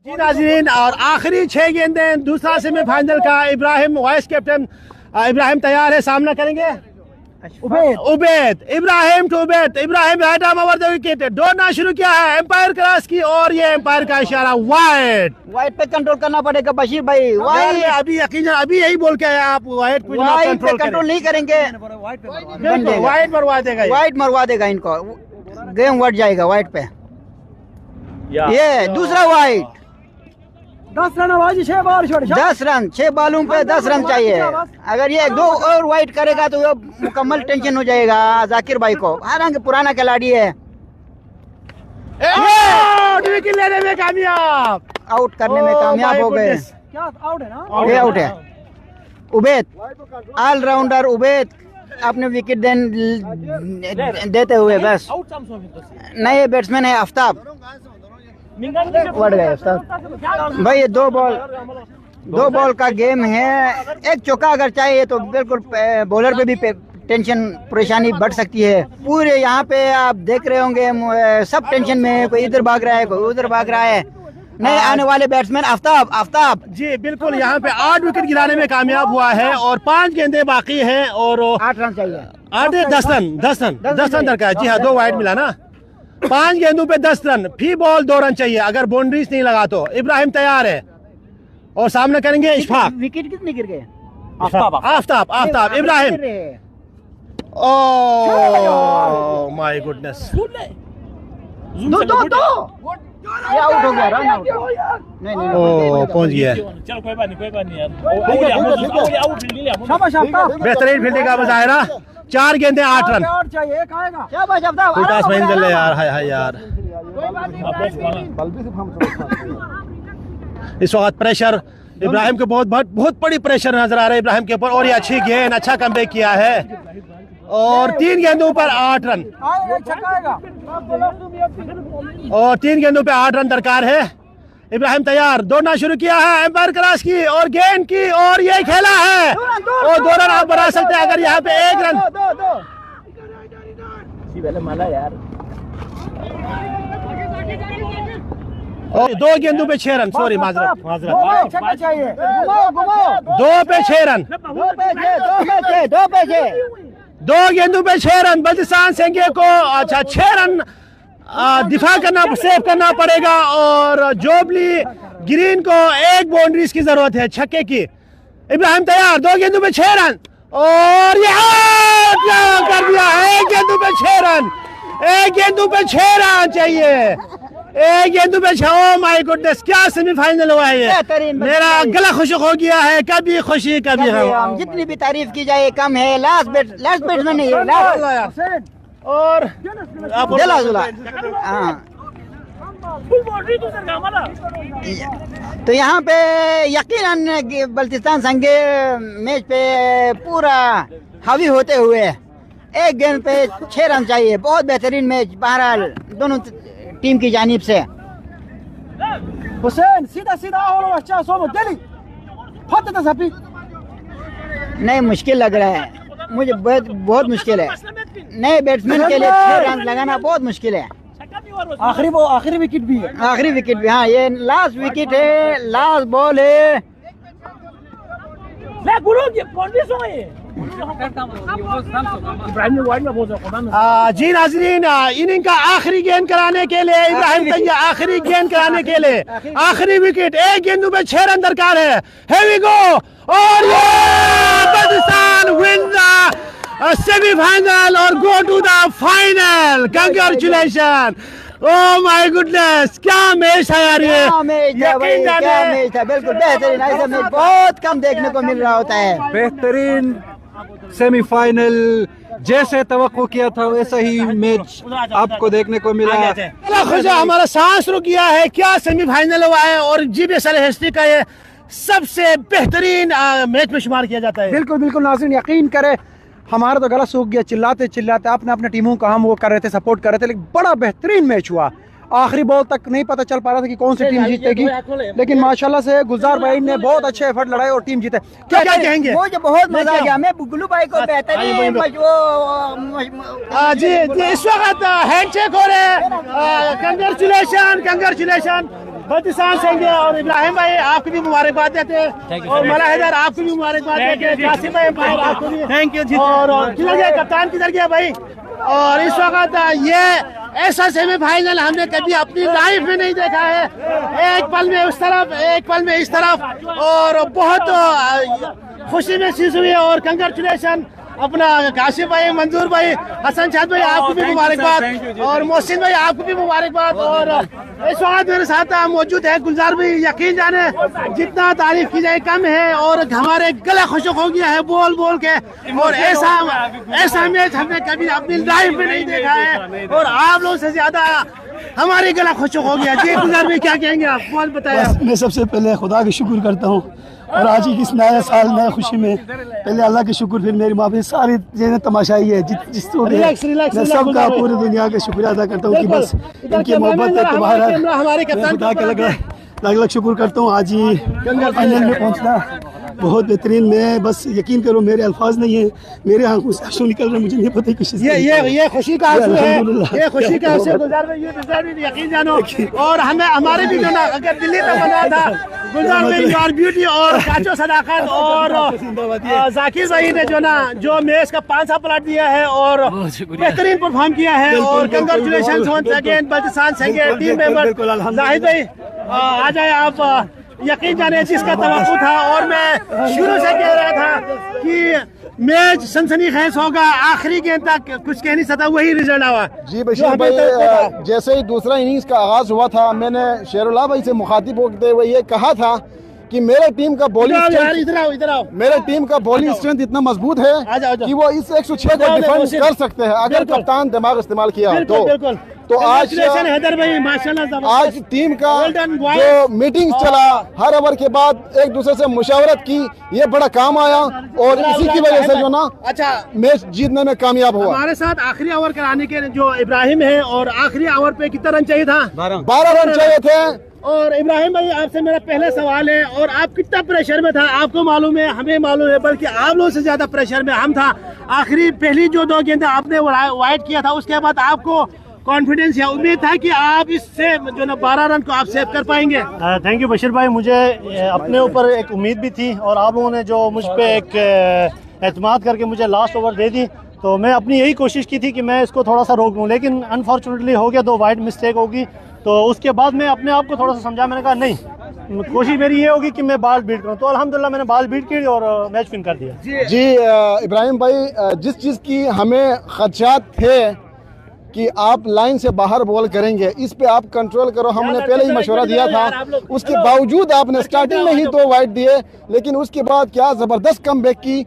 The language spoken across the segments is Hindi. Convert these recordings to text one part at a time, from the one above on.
जी नाज़रीन, और आखिरी 6 गेंदें दूसरा सेमीफाइनल का। इब्राहिम वाइस कैप्टन इब्राहिम तैयार है, सामना करेंगे Ubaid. Ibrahim to Ubaid. Ibrahim right arm over the wicket, दौड़ना शुरू किया है, एम्पायर क्रॉस की और ये एम्पायर का इशारा वाइड पे कंट्रोल करना पड़ेगा बशीर भाई। वाइड अभी यकीनन अभी यही बोल के आए आप, वाइड पे कंट्रोल नहीं करेंगे, वाइड मरवा देगा, वाइड मरवा देगा इनको, गेम वर्ड जाएगा वाइड पे। ये दूसरा वाइड, 10 रन आवाज 6 बॉल छोड़ 10 रन 6 बॉलों पे 10 रन चाहिए। अगर ये 2 और वाइड करेगा तो ये मुकम्मल टेंशन हो जाएगा जाकिर भाई को। हालांकि पुराना खिलाड़ी है। विकेट लेने में कामयाब, आउट करने में कामयाब हो गए। क्या आउट है ना? ये आउट है। उबैद ऑलराउंडर उबैद अपने विकेट देते हुए बस नए बैट्समैन है आफ्ताब बढ़ गए भाई। ये 2 बॉल का गेम है, एक चौका अगर चाहिए तो बिल्कुल बॉलर पे भी टेंशन परेशानी बढ़ सकती है। पूरे यहाँ पे आप देख रहे होंगे सब टेंशन में, कोई इधर भाग रहा है कोई उधर भाग रहा है। नए आने वाले बैट्समैन आफ्ताब जी बिल्कुल यहाँ पे 8 विकेट गिराने में कामयाब हुआ है और 5 गेंदें बाकी हैं और 8 रन चाहिए। 10 रन दरकार। जी हाँ, 2 वाइड मिला ना। 5 गेंदों पे 10 रन, फी बॉल 2 रन चाहिए अगर बाउंड्रीज नहीं लगा तो। इब्राहिम तैयार है और सामने करेंगे इशफाक। विकेट कितने गिर गए? आफ्ताब इब्राहिम। ओह माय गुडनेस, दो ये आउट हो गया, रन आउट। नहीं पहुंच गया। चलो कोई बात नहीं यार। शाबाश आफ्ताब, बेहतरीन फील्डिंग का मुजाहिरा। 4 गेंदें 8 रन चाहिए, एक आएगा। शाबाश आफ्ताब। विकास भाई चल यार, हाय यार। इस वक्त प्रेशर इब्राहिम को बहुत बड़ी प्रेशर नजर आ रहा है इब्राहिम के ऊपर। और ये अच्छी गेंद, अच्छा कमबैक किया है और 3 गेंदों पर 8 रन और 3 गेंदों पे 8 रन दरकार है। इब्राहिम तैयार, दौड़ना शुरू किया है, एम्पायर क्रॉस की और गेंद की और ये खेला है और 2 रन आप बना सकते हैं अगर यहाँ पे 1 रन। 2 गेंदों पे 6 रन, सॉरी माजरत 2 पे 6 रन, 2 गेंदों पे 6 रन। बल्तिस्तान सेंगे को अच्छा 6 रन दिफा करना, सेव करना पड़ेगा और जोबली ग्रीन को 1 बाउंड्रीज की जरूरत है, छक्के की। इब्राहिम तैयार, 2 गेंदों पे 6 रन और ये कर दिया। 1 गेंदों पे 6 रन, 1 गेंदों पे 6 रन चाहिए, 1 गेंदों पे 6। ओह माय गुडनेस, क्या सेमीफाइनल हुआ है ये। मेरा गला खुशक हो गया है, कभी खुशी कभी गम। जितनी भी तारीफ की जाए कम है। लास्ट बैट्समैन नहीं है और तो यहाँ पे यकीनन बल्तिस्तान संगे मैच पे पूरा हावी होते हुए 1 गेंद पे 6 रन चाहिए। बहुत बेहतरीन मैच बहरहाल दोनों टीम की जानिब से। हुसैन सीधा नहीं, मुश्किल लग रहा है मुझे, बहुत मुश्किल है। नए बैट्समैन के लिए 6 रन लगाना बहुत मुश्किल है। आखिरी विकेट भी है। आखिरी विकेट भी, हाँ ये लास्ट विकेट है, लास्ट बॉल है। जी नाज़रीन, इनिंग का आखिरी गेंद कराने के लिए इब्राहिम तैयार, आखिरी गेंद कराने के लिए आखिरी विकेट। 1 गेंदों पे 6 रन दरकार है। Here we go और ये पाकिस्तान विन द सेमीफाइनल और go to the final. Congratulation. Oh my goodness, क्या मैच है यार ये। क्या मैच था, बिल्कुल बेहतरीन। ऐसा मैच बहुत कम देखने को मिल रहा होता है। बेहतरीन सेमीफाइनल, जैसे तवक्को किया था वैसा ही मैच आपको देखने को मिला। खुश हमारा सांस रुक गया है, क्या सेमीफाइनल हुआ है और जीबीएसएल हिस्ट्री का ये सबसे बेहतरीन मैच में शुमार किया जाता है। बिल्कुल नाज़रीन, यकीन करें हमारा तो गला सूख गया, चिल्लाते अपने टीमों का हम वो कर रहे थे, सपोर्ट कर रहे थे, लेकिन बड़ा बेहतरीन मैच हुआ। आखिरी बॉल तक नहीं पता चल पा रहा था कि कौन सी टीम जीतेगी, लेकिन माशाल्लाह से गुलजार भाई ने बहुत अच्छे एफर्ट लगाए और टीम जीते। क्या कहेंगे? मुझे बहुत मजा आ गया। मैं गुल्लू भाई को बेहतरीन जी इस वक्त हैंडशेक हो रहे हैं। कंग्रेचुलेशन बल्तिसान सेंगे और इब्राहिम भाई आपको भी मुबारकबाद देते हैं और मला हैदर आपको भी मुबारकबाद देते हैं, कासिम भाई आपको भी थैंक यू। और किधर गया कप्तान, किधर गया भाई? और इस वक्त ये ऐसा सेमीफाइनल हमने कभी अपनी लाइफ में नहीं देखा है। एक पल में उस तरफ, एक पल में इस तरफ, और बहुत खुशी महसूस हुई है। और कंग्रेचुलेशन अपना काशिफ भाई, मंजूर भाई, हसन शाद भाई आपको भी मुबारकबाद और मोहसिन भाई आपको भी मुबारकबाद। और इस वक्त मेरे साथ मौजूद है गुलजार भाई। यकीन जाने जितना तारीफ की जाए कम है और हमारे गला खुशक हो गया है बोल बोल के। और ऐसा मैच हमने कभी अपनी लाइफ में नहीं देखा है और आप लोगों से ज्यादा हमारे गला खुशक हो गया। जी गुलजार भाई क्या कहेंगे आप, बहुत बताया। मैं सबसे पहले खुदा का शुक्र करता हूँ और आज की इस नया साल नया खुशी में पहले अल्लाह के शुक्र, फिर मेरी माँ बाप सारी चीजें तमाशाई है जिसको मैं सबका पूरी दुनिया का शुक्रिया अदा करता हूँ कि बस इनकी मोहब्बत है। तुम्हारा खुदा का अलग शुक्र करता हूँ। आज ही फाइनल में पहुँचना बहुत बेहतरीन। मैं बस यकीन करो मेरे अल्फाज नहीं है, मेरे आंखों से आंसू निकल रहे, मुझे नहीं पता किस चीज़ ये खुशी का आंसू है, ये खुशी का आंसू गुलजार भाई, ये यकीन जानो। और हमें हमारे भी जो ना अगर दिल्ली तक बना था गुलजार भाई योर ब्यूटी और काचो सदाकत और जाकिर भाई ने जो ना जो मैच का 5 पलट दिया है और बेहतरीन परफॉर्म किया है। और कंग्रेचुलेशन वंस अगेन बल्तिसान सेंगे टीम मेंबर। जाहिद भाई आ जाए आप। यकीन जाने जिसका तवक्कुह था और मैं शुरू से कह रहा था कि मैच सनसनीखेज होगा, आखिरी गेंद तक कुछ कह नहीं सकता, वही रिजल्ट आवा। जी बशीर भाई, जैसे ही दूसरा इनिंग्स का आगाज हुआ था मैंने शेरुल्लाह भाई से मुखातिब होते हुए ये कहा था कि मेरे टीम का बॉलिंग स्ट्रेंथ इतना मजबूत है कि वो इस 106 को डिफेंड कर सकते हैं अगर कप्तान दिमाग इस्तेमाल किया तो आज भाई माशाल्लाह आज टीम का जो मीटिंग चला, हर ओवर के बाद एक दूसरे से मुशावरत की, ये बड़ा काम आया और इसी की वजह से जो ना अच्छा मैच जीतने में कामयाब हुआ। हमारे साथ आखिरी ओवर कराने के जो इब्राहिम है और आखिरी ओवर पे कितना रन चाहिए था? 12 रन चाहिए थे। और इब्राहिम भाई आपसे मेरा पहला सवाल है, और आप कितना प्रेशर में था? आपको मालूम है, हमें मालूम है, बल्कि आप लोगों से ज्यादा प्रेशर में हम था। आखिरी पहली जो 2 गेंदें आपने वाइड किया था उसके बाद आपको कॉन्फिडेंस या उम्मीद था कि आप इससे जो ना 12 रन को आप सेव कर पाएंगे? थैंक यू बशीर भाई, मुझे अपने ऊपर एक उम्मीद भी थी और आप लोगों ने जो मुझ पे एक एतमाद करके मुझे लास्ट ओवर दे दी, तो मैं अपनी यही कोशिश की थी कि मैं इसको थोड़ा सा रोक लूँ, लेकिन अनफॉर्चुनेटली हो गया, 2 वाइड मिस्टेक होगी। तो उसके बाद मैं अपने आप को थोड़ा सा समझा, मैंने कहा नहीं, कोशिश मेरी ये होगी कि मैं बॉल बीट करूँ। तो अल्हम्दुलिल्लाह मैंने बॉल बीट की और मैच विन कर दिया। जी इब्राहिम भाई, जिस चीज़ की हमें खदशात थे कि आप लाइन से बाहर बॉल करेंगे, इस पे आप कंट्रोल करो, हमने पहले ही मशवरा दिया था। उसके बावजूद आपने स्टार्टिंग में ही 2 वाइड दिए, लेकिन उसके बाद क्या ज़बरदस्त कमबैक की।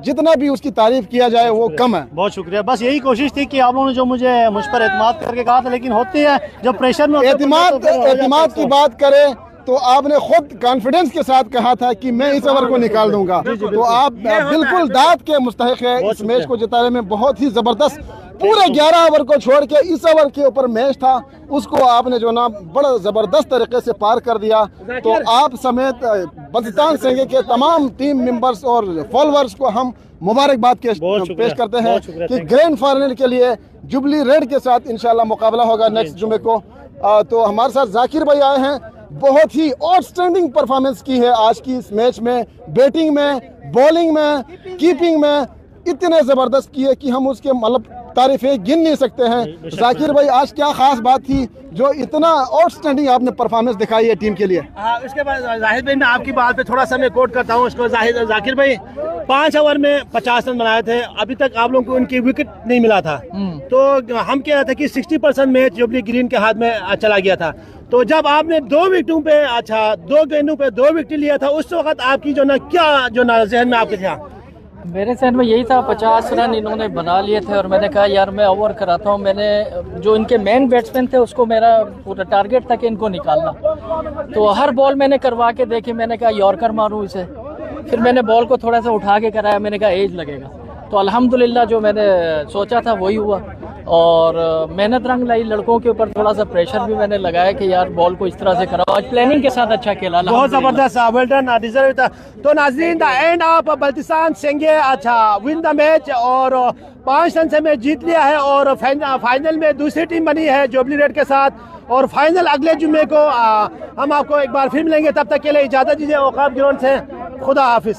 जितना भी उसकी तारीफ किया जाए वो कम है। बहुत शुक्रिया। बस यही कोशिश थी कि आप लोगों ने जो मुझ पर एतमाद करके कहा था, लेकिन होती है जब प्रेशर में एतमाद की बात करें तो आपने खुद कॉन्फिडेंस के साथ कहा था कि मैं इस ओवर को निकाल दूंगा। तो आप बिल्कुल दाद के मुस्तहिक है। इस मैच को जिताने में बहुत ही जबरदस्त, पूरे 11 ओवर को छोड़ के इस ओवर के ऊपर मैच था, उसको आपने जो ना बड़ा जबरदस्त तरीके से पार कर दिया। तो आप समेत बल्तिसान सेंगे के तमाम टीम मेंबर्स और फॉलोअर्स को हम मुबारकबाद पेश करते हैं कि ग्रैंड फाइनल के लिए जुबली रेड के साथ इंशाल्लाह मुकाबला होगा नेक्स्ट जुमे को। तो हमारे साथ जाकिर भाई आए हैं, बहुत ही आउटस्टैंडिंग परफॉर्मेंस की है आज की इस मैच में, बैटिंग में, बॉलिंग में, कीपिंग में इतने जबरदस्त की है कि हम उसके मतलब तारीफें गिन नहीं सकते हैं। जाकिर भाई, आज क्या खास बात थी जो इतना आउटस्टैंडिंग आपने परफॉर्मेंस दिखाई है टीम के लिए? उसके बाद जाहिद भाई, मैं आपकी बात पे थोड़ा सा मैं कोट करता हूँ उसको। जाकिर भाई 5 ओवर में 50 रन बनाए थे, अभी तक आप लोगों को उनकी विकेट नहीं मिला था। तो हम कह रहे थे कि 60% मैच जुबली ग्रीन के हाथ में चला गया था। तो जब आपने 2 विकेटों पे 2 गेंदों पे 2 विकेट लिया था, उस वक्त आपकी जो ना क्या जो ना जहन में आपके था? मेरे जहन में यही था, 50 रन इन्होंने बना लिए थे और मैंने कहा यार मैं ओवर कराता हूँ। मैंने जो इनके मेन बैट्समैन थे उसको मेरा पूरा टारगेट था कि इनको निकालना। तो हर बॉल मैंने करवा के देखी, मैंने कहा यॉर्कर मारूँ इसे। फिर मैंने बॉल को थोड़ा सा उठा के कराया, मैंने कहा एज लगेगा। तो अल्हम्दुलिल्लाह जो मैंने सोचा था वही हुआ। और मेहनत रंग लाई लड़कों के ऊपर, थोड़ा सा प्रेशर भी मैंने लगाया कि यार बॉल को इस तरह से कराओ। आज प्लानिंग के साथ अच्छा खेला, बहुत जबरदस्त, वेल डन, डिजर्व था। तो नाजरीन, द एंड ऑफ बल्तिसान सेंगे अच्छा विन द मैच और 5 रन से मैच जीत लिया है और फाइनल में दूसरी टीम बनी है जुबली रेड के साथ। और फाइनल अगले जुम्मे को हम आपको एक बार फिर मिलेंगे, तब तक के लिए इजाज़त दीजिए। औकाफ ग्राउंड से खुदा हाफिज।